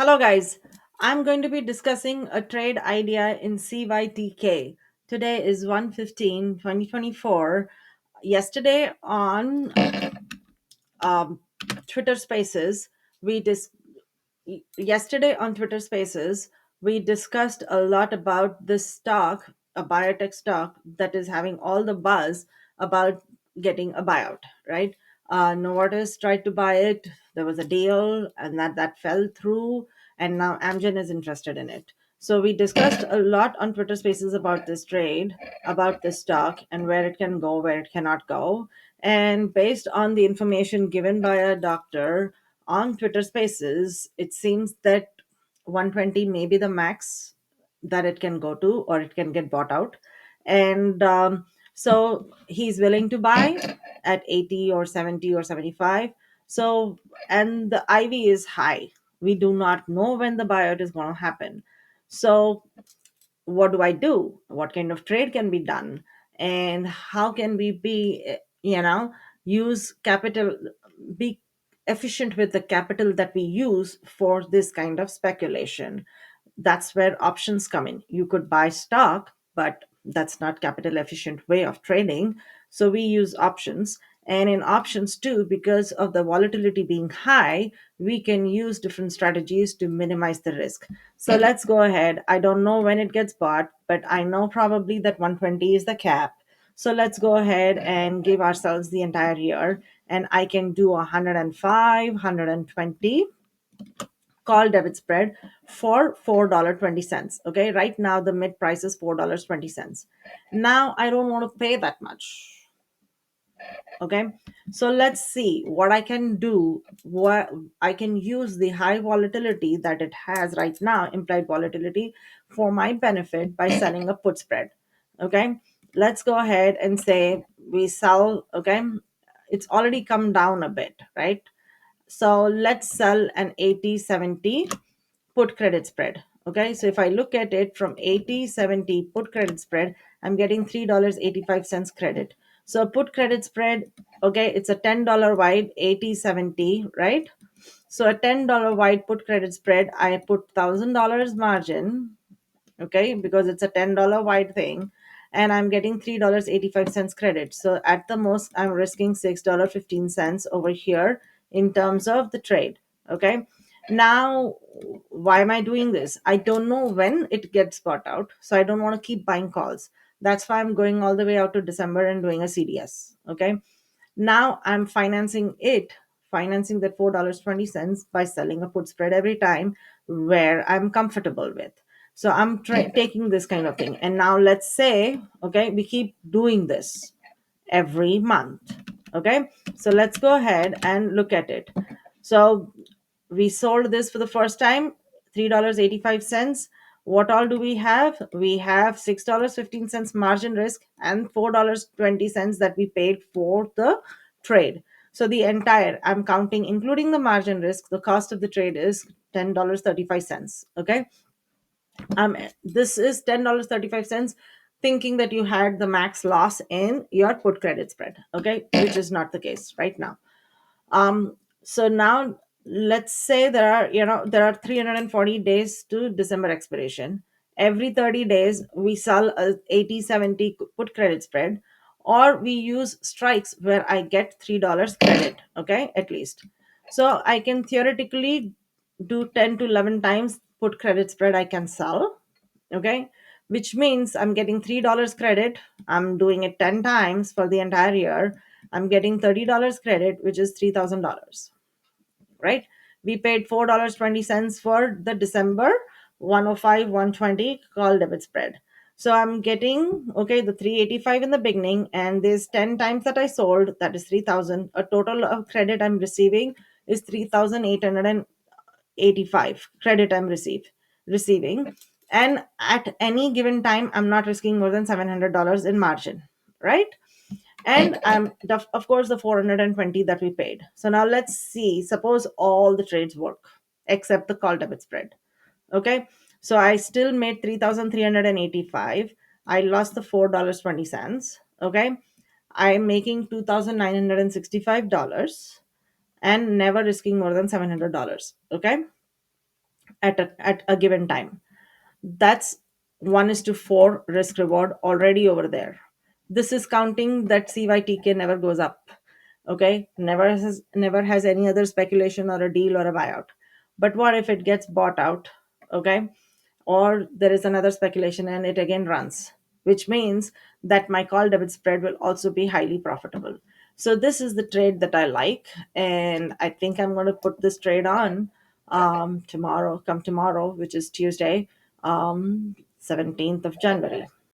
Hello, guys. I'm going to be discussing a trade idea in CYTK. Today is 1/15/2024. Yesterday on um, Twitter Spaces, we dis- yesterday on Twitter Spaces, we discussed a lot about this stock, a biotech stock that is having all the buzz about getting a buyout, right? Novartis tried to buy it. There was a deal, and that fell through, and now Amgen is interested in it. So we discussed a lot on Twitter Spaces about this trade, about this stock, and where it can go, where it cannot go. And based on the information given by a doctor on Twitter Spaces, it seems that 120 may be the max that it can go to, or it can get bought out. And so he's willing to buy at 80 or 70 or 75. So, and the IV is high. We do not know when the buyout is going to happen. So, what do I do? What kind of trade can be done? And how can we use capital, be efficient with the capital that we use for this kind of speculation? That's where options come in. You could buy stock, but that's not capital efficient way of trading. So we use options. And in options too, because of the volatility being high, we can use different strategies to minimize the risk. So let's go ahead. I don't know when it gets bought, but I know probably that 120 is the cap. So let's go ahead and give ourselves the entire year. And I can do 105, 120 call debit spread for $4.20. Okay, right now the mid price is $4.20. Now I don't want to pay that much. Okay, so let's see what I can do. What I can use the high volatility that it has right now, implied volatility, for my benefit by selling a put spread. Okay, let's go ahead and say we sell. Okay, it's already come down a bit, right? So let's sell an 80/70 put credit spread. Okay, so if I look at it from 80/70 put credit spread, I'm getting $3.85 credit. So put credit spread, okay, it's a $10 wide, 80/70, right? So a $10 wide put credit spread, I put $1,000 margin, okay, because it's a $10 wide thing, and I'm getting $3.85 credit. So at the most, I'm risking $6.15 over here in terms of the trade. Okay, now why am I doing this? I don't know when it gets bought out, so I don't want to keep buying calls. That's why I'm going all the way out to December and doing a CDS. Okay, now I'm financing that $4.20 by selling a put spread every time where I'm comfortable with. So I'm taking this kind of thing. And now let's say, okay, we keep doing this every month. Okay, so let's go ahead and look at it. So we sold this for the first time, $3.85. What all do we have? We have $6.15 margin risk and $4.20 that we paid for the trade. So the entire, I'm counting, including the margin risk, the cost of the trade is $10.35. Okay, this is $10.35, thinking that you had the max loss in your put credit spread. Okay, which is not the case right now. So now let's say there are 340 days to December expiration. Every 30 days we sell a 80/70 put credit spread, or we use strikes where I get $3 credit, okay, at least. So I can theoretically do 10 to 11 times put credit spread I can sell. Okay, which means I'm getting $3 credit. I'm doing it 10 times for the entire year. I'm getting $30 credit, which is $3,000, right? We paid $4.20 for the December 105 120 call debit spread. So I'm getting, okay, the 385 in the beginning, and there's 10 times that I sold, that is 3,000. A total of credit I'm receiving is 3,885 credit receiving. And at any given time, I'm not risking more than $700 in margin, right? And of course the 420 that we paid. So now let's see, suppose all the trades work except the call debit spread. Okay, so I still made 3,385. I lost the $4.20. Okay, I'm making $2,965 and never risking more than $700. Okay, at a given time. That's 1 is to 4 risk reward already over there. This is counting that CYTK never goes up. Okay, never has any other speculation or a deal or a buyout. But what if it gets bought out? Okay, or there is another speculation and it again runs, which means that my call debit spread will also be highly profitable. So this is the trade that I like, and I think I'm going to put this trade on tomorrow, which is Tuesday, 17th of January.